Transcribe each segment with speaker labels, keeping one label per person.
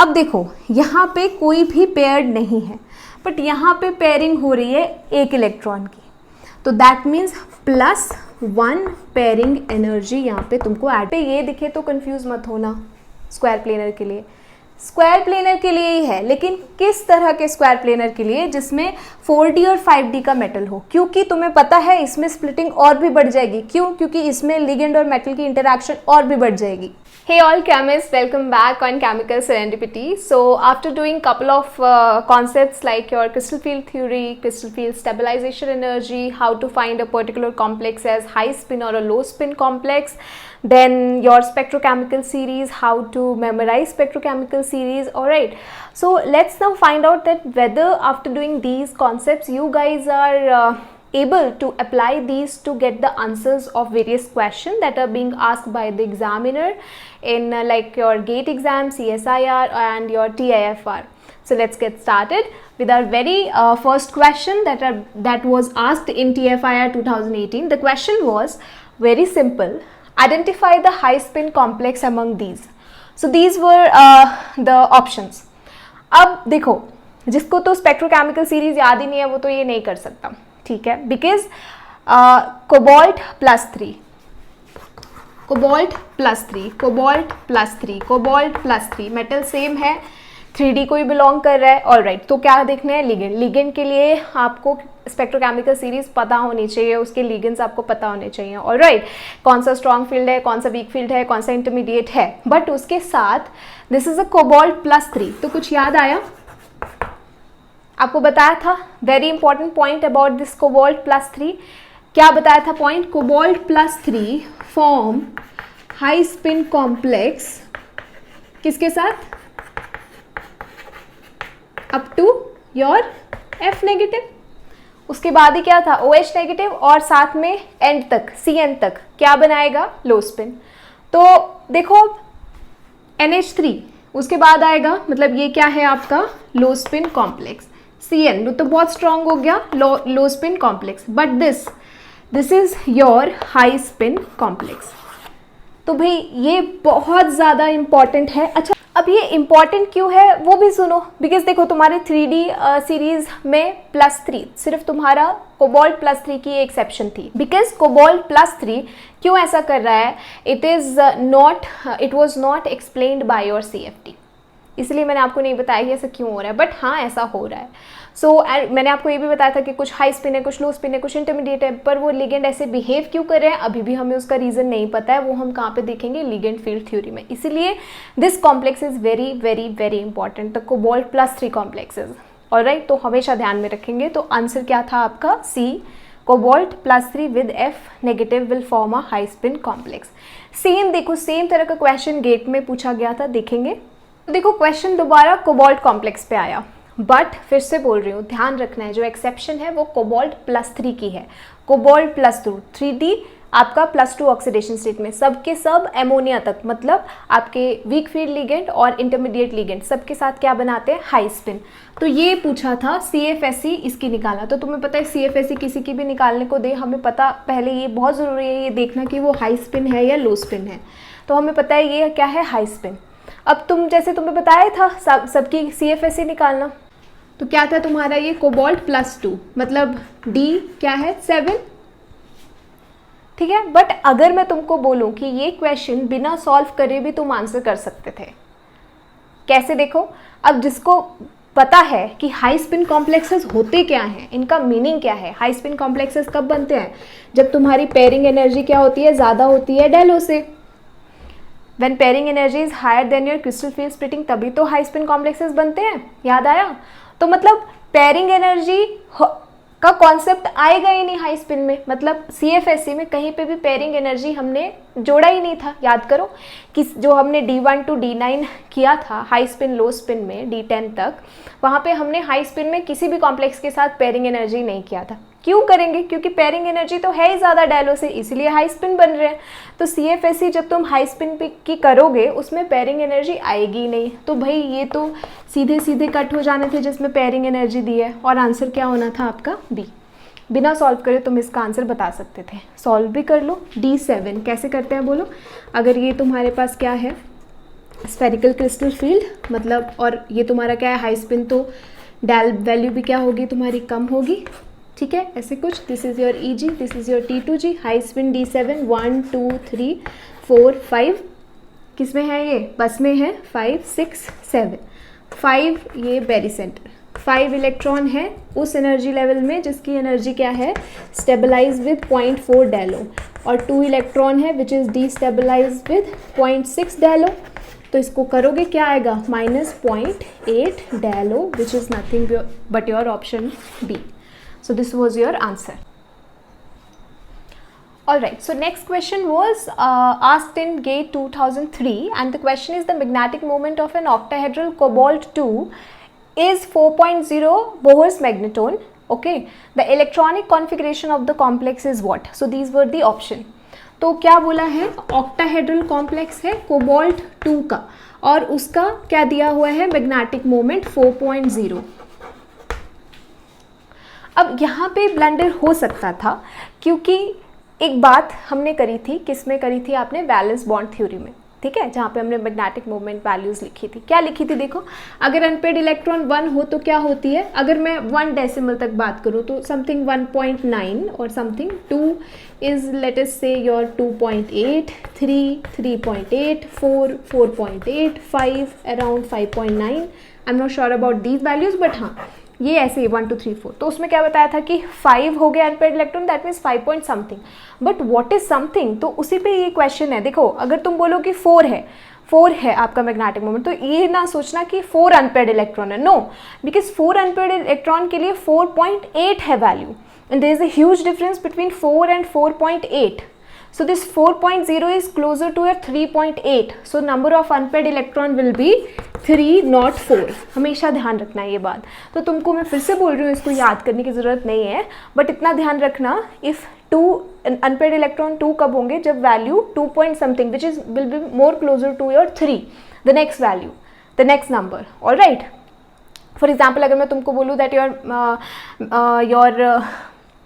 Speaker 1: अब देखो यहाँ पे कोई भी पेयर्ड नहीं है, बट यहाँ पे पेयरिंग हो रही है एक इलेक्ट्रॉन की, तो दैट मीन्स +1 पेयरिंग एनर्जी यहाँ पे तुमको ऐड पे ये दिखे तो कंफ्यूज मत होना। स्क्वायर प्लेनर के लिए, स्क्वायर प्लेनर के लिए ही है, लेकिन किस तरह के स्क्वायर प्लेनर के लिए? जिसमें 4D और 5D का मेटल हो, क्योंकि तुम्हें पता है इसमें स्प्लिटिंग और भी बढ़ जाएगी। क्यों? क्योंकि इसमें लिगेंड और मेटल की इंटरैक्शन और भी बढ़ जाएगी। Hey all chemists, welcome back on Chemical Serendipity. So after doing couple of concepts like your crystal field theory, crystal field stabilization energy, how to find a particular complex as high spin or a low spin complex, then your spectrochemical series, how to memorize spectrochemical series. Alright, so let's now find out that whether after doing these concepts you guys are able to apply these to get the answers of various questions that are being asked by the examiner in like your GATE exam, CSIR and your TIFR. So let's get started with our very first question that was asked in TFIR 2018. The question was very simple. Identify the high spin complex among these. So these were the options. अब देखो, जिसको तो spectrochemical series याद ही नहीं है वो तो ये नहीं कर सकता, ठीक है, because cobalt +3, cobalt +3, cobalt +3, cobalt +3 metal same है, 3D को ही बिलोंग कर रहा है। ऑलराइट, तो क्या देखना है? लिगेंड। लिगेंड के लिए आपको स्पेक्ट्रोकेमिकल सीरीज पता होनी चाहिए, उसके लिगेंड्स आपको पता होने चाहिए। ऑलराइट, कौन सा स्ट्रॉन्ग फील्ड है, कौन सा वीक फील्ड है, कौन सा इंटरमीडिएट है, बट उसके साथ दिस इज अ कोबाल्ट +3। तो कुछ याद आया? आपको बताया था very important point about this cobalt +3। क्या बताया था point? Cobalt +3 form high spin complex किसके साथ? Up to your F negative. उसके बाद ही क्या था? OH नेगेटिव, और साथ में एंड तक CN तक क्या बनाएगा? Low spin. तो देखो NH3 उसके बाद आएगा, मतलब ये क्या है आपका? लो स्पिन कॉम्प्लेक्स। CN तो बहुत स्ट्रांग हो गया, लो spin complex, but this is your high spin complex. तो भाई ये बहुत ज़्यादा इंपॉर्टेंट है। अच्छा, अब ये इंपॉर्टेंट क्यों है वो भी सुनो, बिकॉज देखो तुम्हारे 3D सीरीज में +3 सिर्फ तुम्हारा कोबाल्ट +3 की एक्सेप्शन थी, बिकॉज कोबाल्ट +3 क्यों ऐसा कर रहा है? It was not explained by your CFT, इसलिए मैंने आपको नहीं बताया कि ऐसा क्यों हो रहा है, बट हाँ ऐसा हो रहा है। सो मैंने आपको ये भी बताया था कि कुछ हाई स्पिन है, कुछ लो स्पिन है, कुछ इंटरमीडिएट है, पर वो लिगेंड ऐसे बिहेव क्यों कर रहे हैं अभी भी हमें उसका रीज़न नहीं पता है। वो हम कहाँ पे देखेंगे? लिगेंड फील्ड थ्योरी में। इसीलिए this complex is very very very important, the cobalt +3 complexes. Alright, तो हमेशा ध्यान में रखेंगे। तो आंसर क्या था आपका? C, cobalt +3 with F negative will form a high spin complex. Same देखो, सेम तरह का क्वेश्चन गेट में पूछा गया था, देखेंगे। तो देखो क्वेश्चन दोबारा कोबाल्ट कॉम्प्लेक्स पे आया, बट फिर से बोल रही हूँ ध्यान रखना है, जो एक्सेप्शन है वो कोबाल्ट +3 की है। कोबाल्ट +2 3D आपका +2 ऑक्सीडेशन स्टेट में, सबके सब एमोनिया तक, मतलब आपके वीक फील्ड लिगेंड और इंटरमीडिएट लिगेंड सबके साथ क्या बनाते हैं? High spin. तो ये पूछा था CFSE, इसकी निकाला। तो तुम्हें पता है CFSE किसी की भी निकालने को दे, हमें पता पहले ये बहुत ज़रूरी है ये देखना कि वो हाई स्पिन है या लो स्पिन है। तो हमें पता है ये क्या है? High spin. अब तुम जैसे तुम्हें बताया था सबकी CFSE निकालना, तो क्या था तुम्हारा? ये कोबाल्ट +2, मतलब D क्या है? 7, ठीक है। बट अगर मैं तुमको बोलूं कि ये क्वेश्चन बिना सॉल्व करे भी तुम आंसर कर सकते थे, कैसे? देखो, अब जिसको पता है कि हाई स्पिन कॉम्प्लेक्सेस होते क्या हैं, इनका मीनिंग क्या है, हाई स्पिन कॉम्प्लेक्सेस कब बनते हैं? जब तुम्हारी पेयरिंग एनर्जी क्या होती है? ज़्यादा होती है डेलो से। When pairing energy is higher than your crystal field splitting, तभी तो हाई स्पिन कॉम्प्लेक्सेस बनते हैं। याद आया? तो मतलब पेयरिंग एनर्जी का कॉन्सेप्ट आएगा ही नहीं हाई स्पिन में, मतलब CFSE में कहीं पे भी पेयरिंग एनर्जी हमने जोड़ा ही नहीं था। याद करो कि जो हमने D1 to D9 किया था हाई स्पिन लो स्पिन में, D10 तक, वहाँ पे हमने हाई स्पिन में किसी भी कॉम्प्लेक्स के साथ पेयरिंग एनर्जी नहीं किया था। क्यों करेंगे? क्योंकि पेयरिंग एनर्जी तो है ही ज़्यादा डेलो से, इसीलिए हाई स्पिन बन रहे हैं। तो CFSE जब तुम हाई स्पिन की करोगे उसमें पेयरिंग एनर्जी आएगी नहीं, तो भाई ये तो सीधे सीधे कट हो जाने थे जिसमें पेयरिंग एनर्जी दी है, और आंसर क्या होना था आपका? B। बिना सॉल्व करे तुम इसका आंसर बता सकते थे। सॉल्व भी कर लो। D7 कैसे करते हैं बोलो? अगर ये तुम्हारे पास क्या है? स्फेरिकल क्रिस्टल फील्ड मतलब, और ये तुम्हारा क्या है हाई स्पिन, तो डेल वैल्यू भी क्या होगी तुम्हारी कम होगी, ठीक है, ऐसे कुछ। This is your E G, this is your T2G, high spin D7, 1 2 3 4 5, किस में है ये, बस में है, 5 6 7, 5 ये बेरी सेंटर, 5 इलेक्ट्रॉन है उस एनर्जी लेवल में जिसकी एनर्जी क्या है, स्टेबलाइज विद 0.4 डेलो, और 2 इलेक्ट्रॉन है विच इज़ डीस्टेबलाइज विद 0.6 डेलो। तो इसको करोगे क्या आएगा, -0.8 delo which is nothing but your option B. So this was your answer. Alright, so next question was asked in GATE 2003, and the question is the magnetic moment of an octahedral cobalt-2 is 4.0 Bohr's magneton. Okay, the electronic configuration of the complex is what? So these were the option. तो क्या बोला है, octahedral complex है cobalt 2 का, और उसका क्या दिया हुआ है, मैग्नेटिक मोमेंट 4.0। अब यहाँ पे ब्लंडर हो सकता था, क्योंकि एक बात हमने करी थी, किस में करी थी आपने, वैलेंस बॉन्ड थ्योरी में, ठीक है, जहाँ पे हमने मैग्नेटिक मोमेंट वैल्यूज़ लिखी थी। क्या लिखी थी देखो, अगर अनपेड इलेक्ट्रॉन 1 हो तो क्या होती है, अगर मैं 1 डेसिमल तक बात करूँ तो समथिंग 1.9 और समथिंग, 2 इज़ लेट अस से your 2.8, 3 3.8, 4 4.8, 5 around 5.9, I am not sure about these values, but हाँ ये ऐसे 1 2 3 4, तो उसमें क्या बताया था कि 5 हो गया unpaired electron, that means 5 point something, but what is something, तो उसी पे ये क्वेश्चन है। देखो अगर तुम बोलो कि 4 है आपका मैग्नेटिक मोमेंट, तो ये ना सोचना कि 4 अनपेड इलेक्ट्रॉन है, नो, बिकॉज 4 अनपेड इलेक्ट्रॉन के लिए 4.8 है value, and there is a huge difference between 4 and 4.8. So this 4.0 is closer to your 3.8. So number of unpaired electron will be 3 not 4. हमेशा ध्यान रखना है ये बात। तो तुमको मैं फिर से बोल रही हूँ, इसको याद करने की ज़रूरत नहीं है, बट इतना ध्यान रखना, इफ़ 2 unpaired electron 2 कब होंगे, जब value 2 point something which is will be more closer to your 3, the next value, the next number, all right. For example, अगर मैं तुमको बोलूँ that your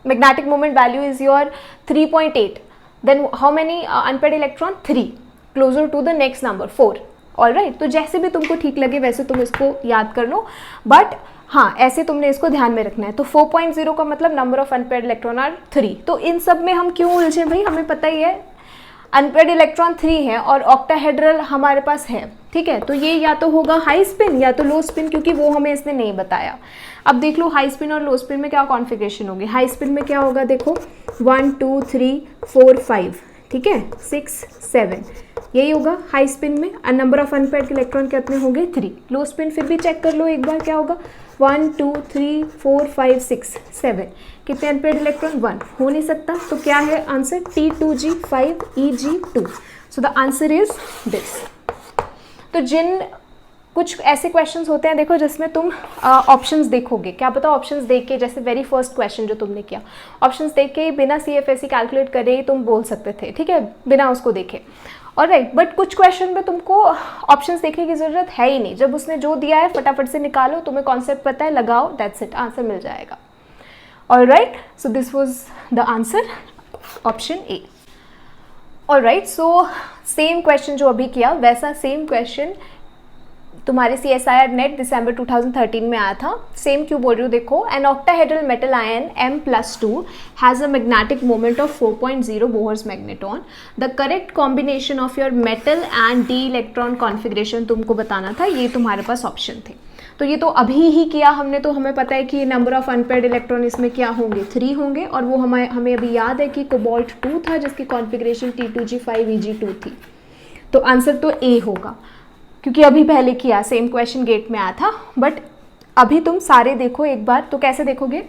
Speaker 1: magnetic moment value is your 3.8, then how many unpaired electron, 3, closer to the next number 4, all right. तो जैसे भी तुमको ठीक लगे वैसे तुम इसको याद कर लो, बट हाँ ऐसे तुमने इसको ध्यान में रखना है। तो 4.0 का मतलब number of unpaired electron are 3। तो इन सब में हम क्यों उलझे भाई, हमें पता ही है अनपेयर्ड इलेक्ट्रॉन 3 है और ऑक्टाहेड्रल हमारे पास है, ठीक है, तो ये या तो होगा हाई स्पिन या तो लो स्पिन, क्योंकि वो हमें इसने नहीं बताया। अब देख लो हाई स्पिन और लो स्पिन में क्या कॉन्फ़िगरेशन होगी। हाई स्पिन में क्या होगा, देखो 1 2 3 4 5, ठीक है, 6 7, यही होगा हाई स्पिन में। नंबर ऑफ अनपेयर्ड इलेक्ट्रॉन कितने होंगे, 3। लो स्पिन फिर भी चेक कर लो एक बार, क्या होगा 1 2 3 4 5 6 7, कितने अनपेयर्ड इलेक्ट्रॉन, 1, हो नहीं सकता। तो क्या है answer, T2G 5 EG 2। So the answer is this. तो जिन कुछ ऐसे क्वेश्चंस होते हैं देखो जिसमें तुम ऑप्शंस देखोगे, क्या पता ऑप्शंस देख के, जैसे वेरी फर्स्ट क्वेश्चन जो तुमने किया, ऑप्शंस देख के बिना CFSE कैलकुलेट करे ही तुम बोल सकते थे, ठीक है, बिना उसको देखे, ऑलराइट। बट कुछ क्वेश्चन में तुमको ऑप्शंस देखने की ज़रूरत है ही नहीं, जब उसने जो दिया है फटाफट से निकालो, तुम्हें कॉन्सेप्ट पता है, लगाओ, दैट्स इट, आंसर मिल जाएगा। Alright, so this was the answer, option A. Alright, so same question जो अभी किया वैसा सेम क्वेश्चन तुम्हारे CSIR नेट दिसंबर 2013 में आया था। सेम क्यों बोल रही हूँ, देखो, an octahedral metal ion M+2 has a magnetic moment of 4.0 Bohr's magneton. The correct combination of your metal and D electron configuration तुमको बताना था, ये तुम्हारे पास ऑप्शन थे। तो ये तो अभी ही किया हमने, तो हमें पता है कि नंबर ऑफ अनपेयर्ड इलेक्ट्रॉन इसमें क्या होंगे, 3 होंगे, और वो हमें अभी याद है कि कोबाल्ट 2 था जिसकी कॉन्फ़िगरेशन T2G 5 EG 2 थी। तो आंसर तो ए होगा, क्योंकि अभी पहले किया, सेम क्वेश्चन गेट में आया था। बट अभी तुम सारे देखो एक बार, तो कैसे देखोगे,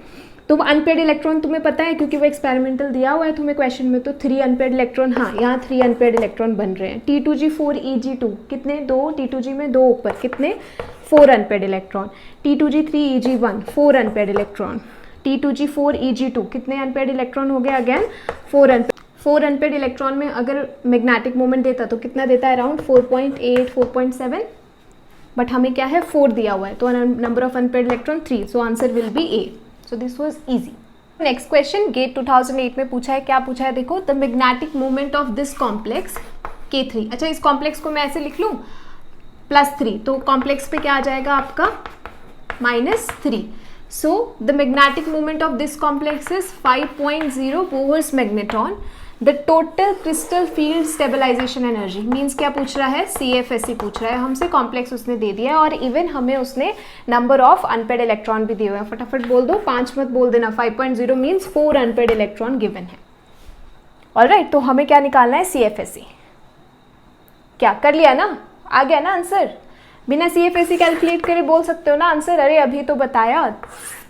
Speaker 1: तुम अनपेयर्ड इलेक्ट्रॉन तुम्हें पता है क्योंकि वो एक्सपेरिमेंटल दिया हुआ है तुम्हें क्वेश्चन में, तो 3 अनपेयर्ड इलेक्ट्रॉन, हाँ यहाँ 3 अनपेयर्ड इलेक्ट्रॉन बन रहे हैं। T2G 4 EG 2, कितने, 2, T2G में 2 ऊपर, कितने, 4 unpaired electron. T2G 3 EG 1, 4 unpaired electron. T2G 4 EG 2, कितने अनपेयर्ड इलेक्ट्रॉन हो गए, अगेन 4 अनपेयर्ड इलेक्ट्रॉन में अगर मैग्नेटिक मोमेंट देता तो कितना देता है, अराउंड 4.8 4.7, बट हमें क्या है 4 दिया हुआ है, तो number of unpaired electron 3, so answer will be A. So this was easy. Next question GATE 2008 में पूछा है, क्या पूछा है देखो, the magnetic moment of this complex K3। अच्छा, इस कॉम्प्लेक्स को मैं ऐसे लिख लूँ +3, तो कॉम्प्लेक्स पे क्या आ जाएगा आपका -3. So the magnetic moment of this complex is 5.0 Bohr's magnetron. The total crystal field stabilization energy means क्या पूछ रहा है, CFSE पूछ रहा है हमसे. कॉम्प्लेक्स उसने दे दिया है और इवन हमें उसने नंबर ऑफ अनपेड इलेक्ट्रॉन भी दिए हुए हैं. फटाफट बोल दो, 5 मत बोल देना. 5.0 मीन्स 4 अनपेड इलेक्ट्रॉन गिवन है. ऑलराइट, तो हमें क्या निकालना है, CFSE. क्या कर लिया ना, आ गया ना आंसर. बिना CFSE कैलकुलेट करे बोल सकते हो ना आंसर. अरे अभी तो बताया.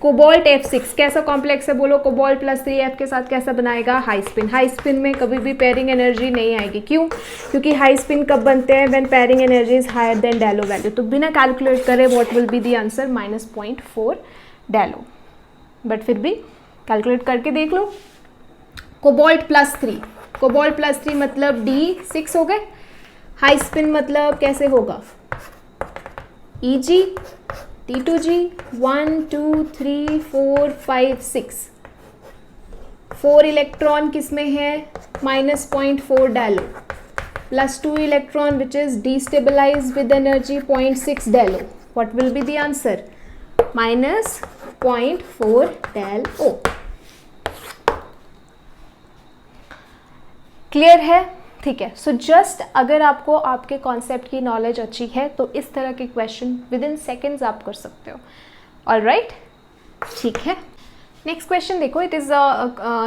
Speaker 1: कोबाल्ट F6 कैसा कॉम्प्लेक्स है, बोलो. कोबाल्ट +3F के साथ कैसा बनाएगा, हाई स्पिन. हाई स्पिन में कभी भी पेयरिंग एनर्जी नहीं आएगी. क्यों? क्योंकि हाई स्पिन कब बनते हैं, when pairing energy is higher than delo value. तो बिना कैलकुलेट करे what will be the answer, -0.4 delo. But फिर भी कैलकुलेट करके देख लो. कोबाल्ट +3, कोबाल्ट +3 मतलब D6 हो गए. हाई स्पिन मतलब कैसे होगा, Eg, T2G, 1 2 3 4 5 6. 4 इलेक्ट्रॉन किस में है, -0.4 delo, +2 electron which is destabilized with energy 0.6 डैलो. What will be the answer? -0.4 डैलो. Clear है? ठीक है. सो जस्ट अगर आपको आपके कॉन्सेप्ट की नॉलेज अच्छी है तो इस तरह के क्वेश्चन विद इन सेकेंड्स आप कर सकते हो. ऑलराइट, ठीक है. नेक्स्ट क्वेश्चन देखो. इट इज़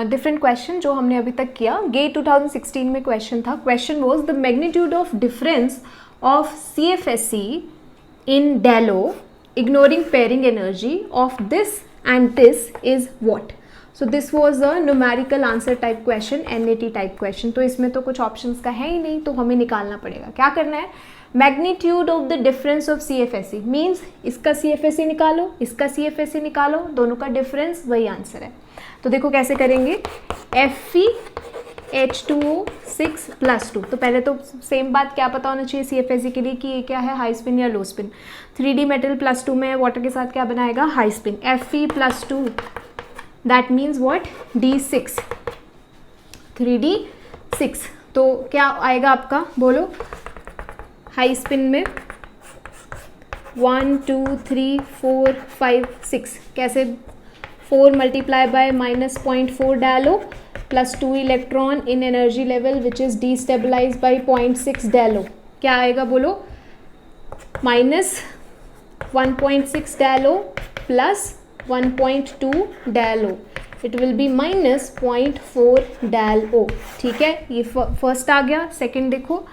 Speaker 1: डिफरेंट क्वेश्चन जो हमने अभी तक किया. गेट 2016 में क्वेश्चन था. Question was the magnitude of difference of CFSE in डैलो ignoring pairing energy of this and this is what. So this was a numerical answer type question, NAT type question. तो इसमें तो कुछ options का है ही नहीं, तो हमें निकालना पड़ेगा. क्या करना है, magnitude of the difference of CFSE means इसका CFSE निकालो, इसका CFSE निकालो, दोनों का डिफरेंस वही आंसर है. तो देखो कैसे करेंगे. FeH2O 6+2. तो पहले तो सेम बात क्या पता होना चाहिए CFSE के लिए कि ये क्या है, हाई स्पिन या लो स्पिन. 3D मेटल +2 में वाटर के साथ क्या बनाएगा, high spin. Fe+2 that means what, D6, 3D6. तो क्या आएगा आपका, बोलो. हाई स्पिन में 1 2 3 4 5 6 कैसे, 4 multiply by -0.4 delo +2 electron in energy level which is destabilise by 0.6 delo. क्या आएगा बोलो, -1.6 delo plus 1.2 delo. It will be -0.4 delo. ठीक है, ये फर्स्ट आ गया. सेकंड देखो.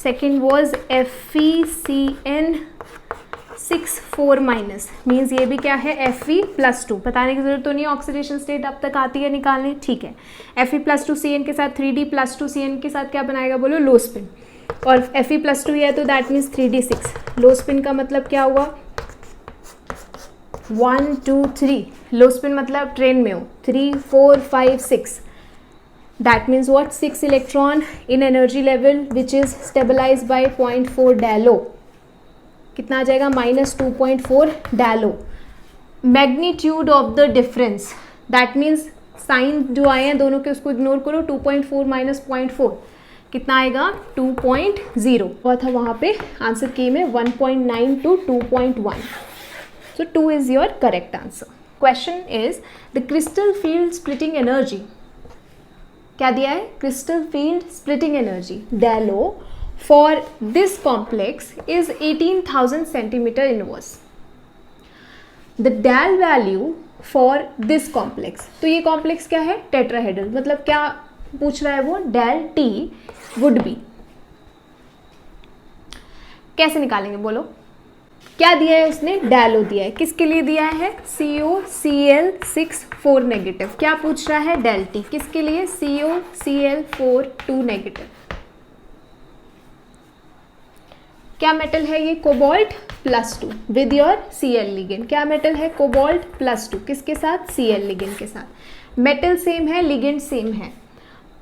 Speaker 1: सेकंड वॉज FeCN6 मीन्स ये भी क्या है, Fe+2. बताने की जरूरत तो नहीं, ऑक्सीडेशन स्टेट अब तक आती है निकालने. ठीक है, Fe+2 CN के साथ 3D+2 CN के साथ क्या बनाएगा बोलो, लो स्पिन. और Fe+2 है तो that means 3D6. Low spin का मतलब क्या हुआ, 1 2 3. लो स्पिन मतलब ट्रेन में हो, 3 4 5 6. That means what, 6 electron in energy level which is stabilize by 0.4 del o. कितना आ जाएगा, -2.4 del o. Magnitude of the difference, that means sign जो आए हैं दोनों के उसको इग्नोर करो. 2.4 - 0.4 कितना आएगा, 2.0 हुआ था वहाँ पे. आंसर की में 1.9 to 2.1. So 2 is your correct answer. Question is the crystal field splitting energy. क्या दिया है, crystal field splitting energy डैलो for this complex is 18,000 centimeter inverse. The Dal value for this complex. तो ये complex क्या है, tetrahedral. मतलब क्या पूछ रहा है वो, Dal T would be. कैसे निकालेंगे बोलो. क्या दिया है उसने, डैलो दिया है. किसके लिए दिया है, COCl6 नेगेटिव. क्या पूछ रहा है, डेल टी. किसके लिए, COCl4 2 नेगेटिव. क्या मेटल है ये, cobalt +2 with your Cl ligand. क्या मेटल है, कोबाल्ट +2 किसके साथ, Cl लिगेंड के साथ. मेटल सेम है, लिगेंड सेम है.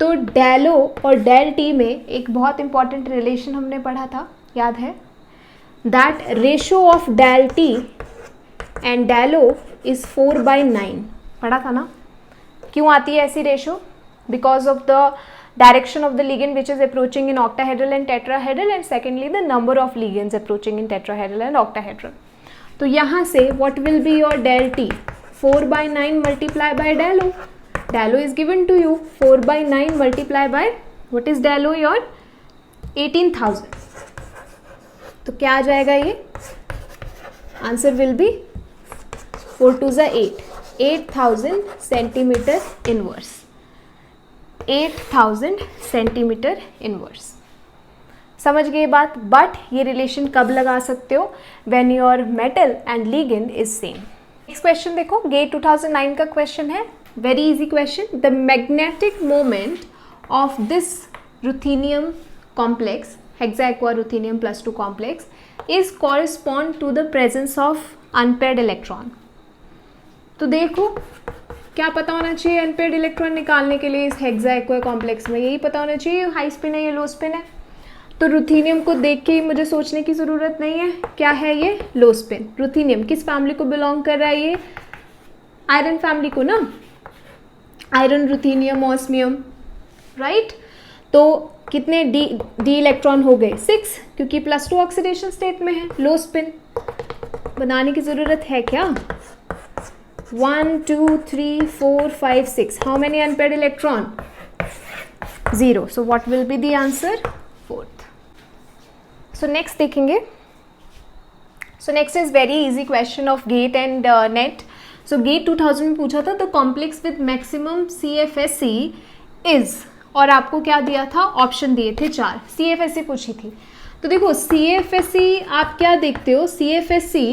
Speaker 1: तो डैलो और डेल टी में एक बहुत इंपॉर्टेंट रिलेशन हमने पढ़ा था, याद है, that ratio of del T and dalo is 4/9. पढ़ा था ना. क्यों आती है ऐसी ratio, because of the direction of the ligand which is approaching in octahedral and tetrahedral, and secondly the number of ligands approaching in tetrahedral and octahedral. तो यहाँ से what will be your del T? 4/9 multiply by del O. Del O is given to you. 4/9 multiply by what is del O? Your 18,000. तो क्या आ जाएगा ये? Answer will B 4 2 8, 8,000 centimetre inverse. 8,000 centimetre inverse. समझ गए बात. बट ये relation कब लगा सकते हो? When your metal and ligand is same. Next question देखो, गेट 2009 का क्वेश्चन है. Very easy question. The magnetic moment of this ruthenium complex, hexaaqua ruthenium +2 complex, is correspond to the presence of unpaired electron. तो देखो क्या पता होना चाहिए unpaired electron निकालने के लिए इस हेक्साक्वा कॉम्प्लेक्स में? यही पता होना चाहिए हाई स्पिन है या लो स्पिन है. तो रुथेनियम को देख के मुझे सोचने की ज़रूरत नहीं है. क्या है ये? Low spin. रुथेनियम किस फैमिली को बिलोंग कर रहा है? ये आयरन फैमिली को ना. Iron, ruthenium, osmium, right. तो कितने डी इलेक्ट्रॉन हो गए? 6, क्योंकि +2 ऑक्सीडेशन स्टेट में है. लो स्पिन बनाने की ज़रूरत है क्या? 1 2 3 4 5 6. How many unpaired electron? 0. So what will be the answer? 4th. So next देखेंगे. So next is very easy question of GATE and NET. So GATE 2000 में पूछा था the complex with maximum CFSE is, और आपको क्या दिया था? Option दिए थे 4. CFSE पूछी थी. तो देखो CFSE आप क्या देखते हो? CFSE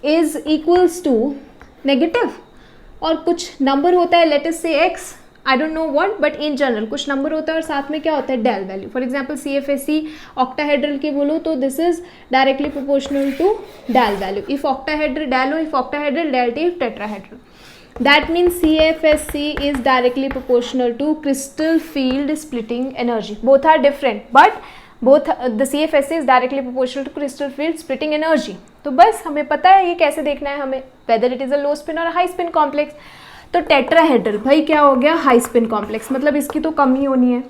Speaker 1: is equals to negative और कुछ नंबर होता है, let us say x, I don't know what, but in general कुछ नंबर होता है और साथ में क्या होता है? Del value. For example CFSE octahedral की बोलो तो this is directly proportional to del value. If octahedral del O, if octahedral del T, if tetrahedral. That means CFSE is directly proportional to crystal field splitting energy. Both are different, but both the CFSE is directly proportional to crystal field splitting energy. तो बस हमें पता है ये कैसे देखना है हमें, whether it is a low spin or a high spin complex. तो टेट्राहेड्रल भाई क्या हो गया? हाई स्पिन कॉम्प्लेक्स, मतलब इसकी तो कम ही होनी है.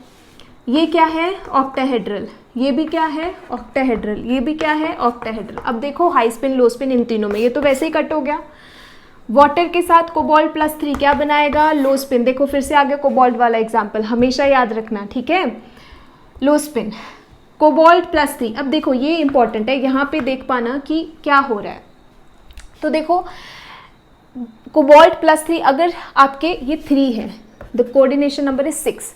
Speaker 1: ये क्या है? ऑक्टाहेड्रल. ये भी क्या है? ऑक्टाहेड्रल. ये भी क्या है? ऑक्टाहेड्रल. अब देखो हाई स्पिन, लो स्पिन इन तीनों में ये तो वैसे ही कट हो गया. वाटर के साथ कोबाल्ट +3 क्या बनाएगा? Low spin. देखो फिर से आगे कोबाल्ट वाला एग्जाम्पल हमेशा याद रखना, ठीक है? Low spin, cobalt +3. अब देखो ये इंपॉर्टेंट है, यहाँ पे देख पाना कि क्या हो रहा है. तो देखो कोबाल्ट +3, अगर आपके ये 3 है, द कोऑर्डिनेशन नंबर इज 6.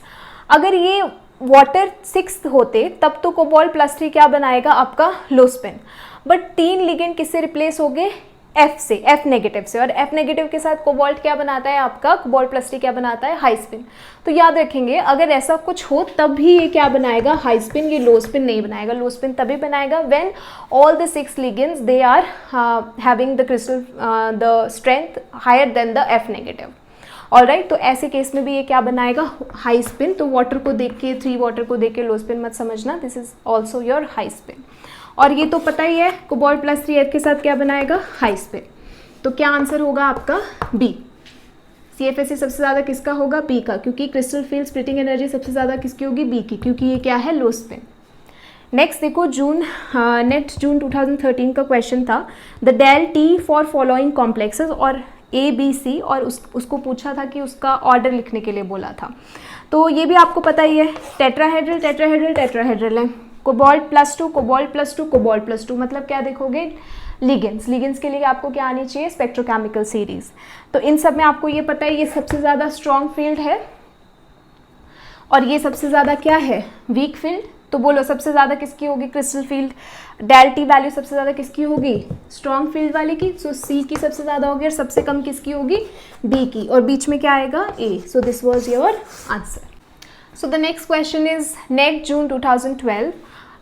Speaker 1: अगर ये वाटर 6 होते तब तो कोबाल्ट +3 क्या बनाएगा? आपका लो स्पिन. बट 3 लिगेंड किससे रिप्लेस हो गए? F से, F नेगेटिव से. और F नेगेटिव के साथ कोबाल्ट क्या बनाता है आपका? कोबाल्ट +3 क्या बनाता है? High spin. तो याद रखेंगे अगर ऐसा कुछ हो तब भी ये क्या बनाएगा? High spin. ये लो स्पिन नहीं बनाएगा. लो स्पिन तभी बनाएगा when all the 6 ligands they are having the crystal the strength higher than the F negative. Alright. तो ऐसे केस में भी ये क्या बनाएगा? High spin. तो वाटर को देख के, 3 वाटर को देख के लो स्पिन मत समझना. This is also your high spin. और ये तो पता ही है कोबाल्ट +3 F के साथ क्या बनाएगा? High spin. तो क्या आंसर होगा आपका? B. CFSE सबसे ज़्यादा किसका होगा? B का, क्योंकि क्रिस्टल फील्ड स्प्लिटिंग एनर्जी सबसे ज़्यादा किसकी होगी? B की, क्योंकि ये क्या है? Low spin. नेक्स्ट देखो नेट जून 2013 का क्वेश्चन था. The del T for following complexes, और A B C, और उसको पूछा था कि उसका ऑर्डर लिखने के लिए बोला था. तो ये भी आपको पता ही है, टेट्राहेड्रल टेट्राहेड्रल टेट्राहेड्रल है. कोबाल्ट +2 कोबाल्ट +2 कोबाल्ट +2, मतलब क्या देखोगे? लिगेंड्स. लिगेंड्स के लिए आपको क्या आनी चाहिए? Spectrochemical series. तो इन सब में आपको ये पता है ये सबसे ज़्यादा स्ट्रॉन्ग फील्ड है और ये सबसे ज़्यादा क्या है? Weak field. तो बोलो सबसे ज़्यादा किसकी होगी? Crystal field. Del T value सबसे ज़्यादा किसकी होगी? स्ट्रॉन्ग फील्ड वाले की. सो C की सबसे ज़्यादा होगी और सबसे कम किसकी होगी? B की. और बीच में क्या आएगा? A. So this was your answer. So the next question is net June 2012.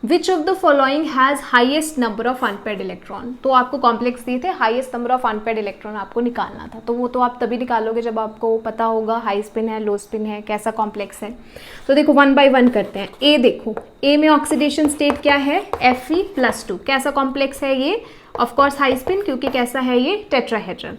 Speaker 1: Which of the following has highest number of unpaired electron. तो आपको कॉम्प्लेक्स दिए थे, highest number of unpaired electron आपको निकालना था. तो वो तो आप तभी निकालोगे जब आपको पता होगा हाई स्पिन है, लो स्पिन है, कैसा कॉम्प्लेक्स है. तो देखो 1 by 1 करते हैं. ए देखो, ए में ऑक्सीडेशन स्टेट क्या है? Fe +2. कैसा कॉम्प्लेक्स है ये? ऑफ कोर्स हाई स्पिन, क्योंकि कैसा है ये, टेट्राहेड्रल।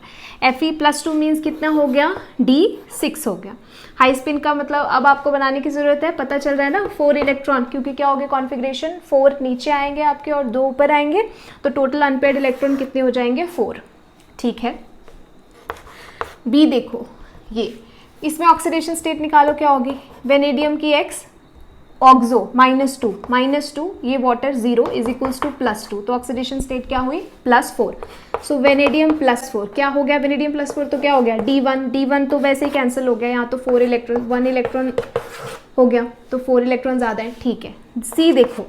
Speaker 1: Fe+2 मीन्स कितना हो गया, D6 हो गया। हाई स्पिन का मतलब अब आपको बनाने की जरूरत है, पता चल रहा है ना, 4 इलेक्ट्रॉन, क्योंकि क्या हो गया कॉन्फ़िगरेशन, 4 नीचे आएंगे आपके और 2 ऊपर आएंगे, तो टोटल अनपेयर्ड इलेक्ट्रॉन कितने हो जाएंगे, 4। ठीक है। बी देखो, ये इसमें ऑक्सीडेशन स्टेट निकालो, क्या होगी, वेनेडियम की X, ऑक्सो -2, ये वाटर 0 इज इक्वल्स टू +2, तो ऑक्सीडेशन स्टेट क्या हुई, +4। सो वेनेडियम +4 क्या हो गया, वेनेडियम +4 तो क्या हो गया, D1 तो वैसे ही कैंसिल हो गया, यहाँ तो 4 इलेक्ट्रॉन, 1 इलेक्ट्रॉन हो गया, तो 4 इलेक्ट्रॉन ज़्यादा है। ठीक है। सी देखो,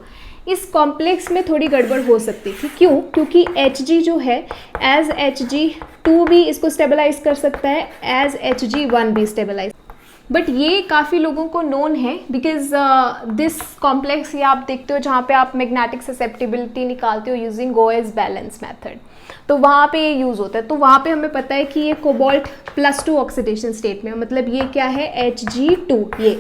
Speaker 1: इस कॉम्प्लेक्स में थोड़ी गड़बड़ हो सकती थी, क्यों, क्योंकि Hg जो है एज Hg2 भी इसको स्टेबलाइज कर सकता है, एज Hg1 भी स्टेबलाइज, बट ये काफ़ी लोगों को नोन है, बिकॉज दिस कॉम्प्लेक्स, ये आप देखते हो जहाँ पे आप मैग्नेटिक ससेप्टिबिलिटी निकालते हो यूजिंग गोएज बैलेंस मेथड, तो वहाँ पे ये यूज़ होता है। तो वहाँ पे हमें पता है कि ये कोबाल्ट +2 ऑक्सीडेशन स्टेट में, मतलब ये क्या है, Hg2, ये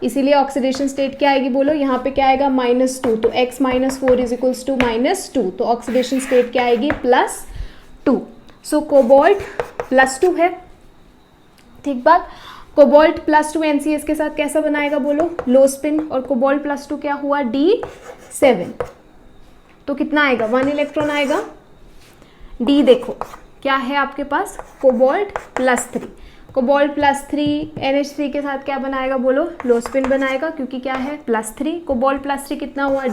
Speaker 1: इसीलिए ऑक्सीडेशन स्टेट क्या आएगी बोलो, यहाँ पे क्या आएगा, -2, तो x -4 इज इक्वल्स टू -2, तो ऑक्सीडेशन स्टेट क्या आएगी, +2। सो कोबाल्ट +2 है, ठीक बात। कोबाल्ट +2 NCS के साथ कैसा बनाएगा बोलो, लो स्पिन, और कोबाल्ट +2 क्या हुआ, D7, तो कितना आएगा, 1 इलेक्ट्रॉन आएगा। डी देखो क्या है आपके पास, कोबाल्ट +3, कोबाल्ट +3 NH3 के साथ क्या बनाएगा बोलो, लो स्पिन बनाएगा, क्योंकि क्या है, +3, कोबाल्ट +3 कितना हुआ,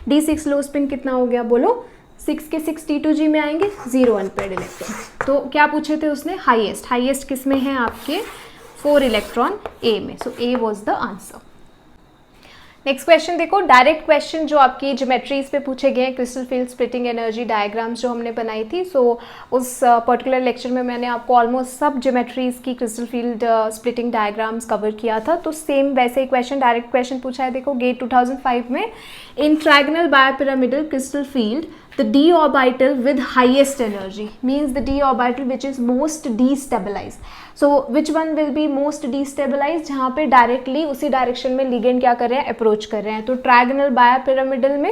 Speaker 1: D6 लो स्पिन कितना हो गया बोलो, 6 के 6 T2G में आएंगे, 0 अनपेयर्ड इलेक्ट्रॉन। तो क्या पूछे थे उसने, हाईएस्ट किस में है आपके, 4 इलेक्ट्रॉन A में, सो A was the answer. Next question देखो, डायरेक्ट क्वेश्चन जो आपकी ज्योमेट्रीज पे पूछे गए हैं, crystal field splitting energy diagrams जो हमने बनाई थी, सो उस पर्टिकुलर लेक्चर में मैंने आपको ऑलमोस्ट सब ज्योमेट्रीज की crystal field splitting diagrams cover किया था। तो सेम वैसे ही क्वेश्चन, डायरेक्ट क्वेश्चन पूछा है, देखो गेट 2005 में, in trigonal bipyramidal crystal field the d orbital with highest energy means the d orbital which is most destabilized. So which one will be most destabilized, जहाँ पे directly उसी direction में ligand क्या कर रहे हैं, अप्रोच कर रहे हैं। तो ट्रायगोनल बायोपिरामिडल में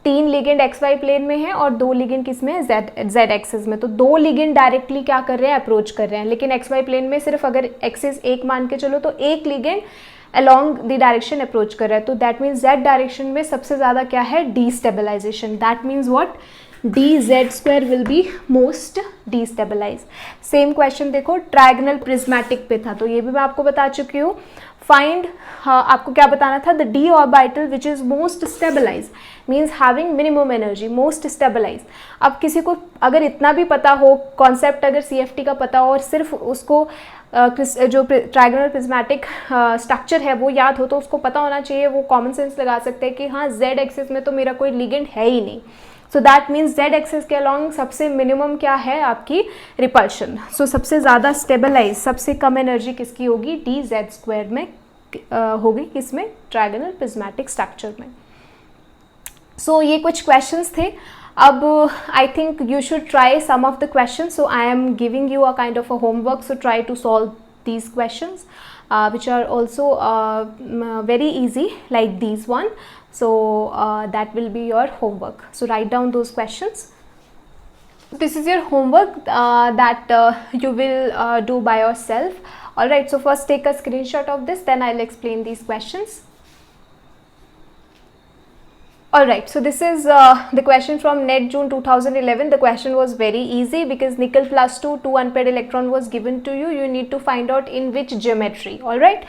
Speaker 1: 3 लिगेंड XY प्लेन में है और 2 लिगेंड किस में है, Z एक्सिस में। तो 2 लिगेंड डायरेक्टली क्या कर रहे हैं, अप्रोच कर रहे हैं, लेकिन XY प्लेन में सिर्फ अगर एक्सिस 1 मान के चलो तो 1 ligand along the direction approach कर रहा है। तो दैट मीन्स Z डायरेक्शन में सबसे ज़्यादा क्या है, destabilization, that means what, dz² will be most destabilize. Same question देखो ट्रायगोनल प्रिज्मेटिक पे था, तो ये भी मैं आपको बता चुकी हूँ। फाइंड, आपको क्या बताना था, the d orbital which is most stabilize means having minimum energy, most stabilize. अब किसी को अगर इतना भी पता हो, कॉन्सेप्ट अगर CFT का पता हो और सिर्फ उसको जो ट्रायगोनल प्रिज्मेटिक स्ट्रक्चर है वो याद हो, तो उसको पता होना चाहिए, वो कॉमन सेंस लगा सकते हैं कि हाँ Z एक्सिस में तो मेरा कोई लिगेंड है ही नहीं। So that means Z axis के अलॉन्ग सबसे मिनिमम क्या है आपकी, रिपल्शन। सो सबसे ज़्यादा स्टेबलाइज, सबसे कम एनर्जी किसकी होगी, dz² में होगी, किसमें, ट्रायगोनल प्रिज्मेटिक स्ट्रक्चर में। सो ये कुछ क्वेश्चंस थे। अब I think you should try some of the questions, so I am giving you a kind of a homework, so try to solve these questions which are also very easy like these one. So that will be your homework, so write down those questions. This is your homework that you will do by yourself. Alright, so first take a screenshot of this, then I'll explain these questions. Alright, so this is the question from NET June 2011. The question was very easy because nickel +2, 2 unpaired electron was given to you. You need to find out in which geometry. Alright,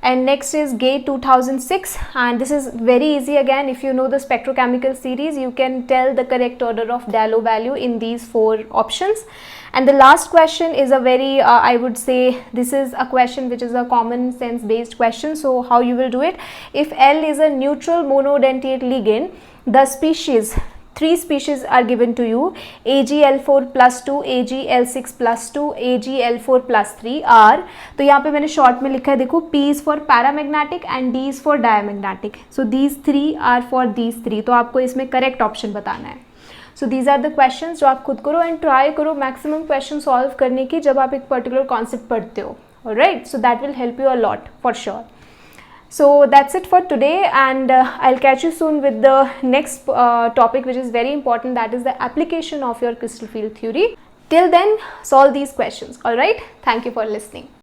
Speaker 1: and next is GATE 2006, and this is very easy again. If you know the spectrochemical series, you can tell the correct order of Dallo value in these 4 options. And the last question is a very, I would say, this is a question which is a common sense based question. So how you will do it? If L is a neutral monodentate ligand, the species, 3 species are given to you, AgL4+2, AgL6+2, AgL4+3 are, तो यहाँ पे मैंने short में लिखा है, देखो P is for paramagnetic and D is for diamagnetic. So these 3 are for these 3. तो आपको इसमें करेक्ट ऑप्शन बताना है. So these are the questions जो आप खुद करो एंड ट्राई करो मैक्सिमम क्वेश्चन सॉल्व करने की जब आप एक पर्टिकुलर कॉन्सेप्ट पढ़ते हो. Alright, so that will help you a lot for sure. So that's it for today, and I'll catch you soon with the next topic, which is very important, that is the application of your crystal field theory. Till then, solve these questions. All right, thank you for listening.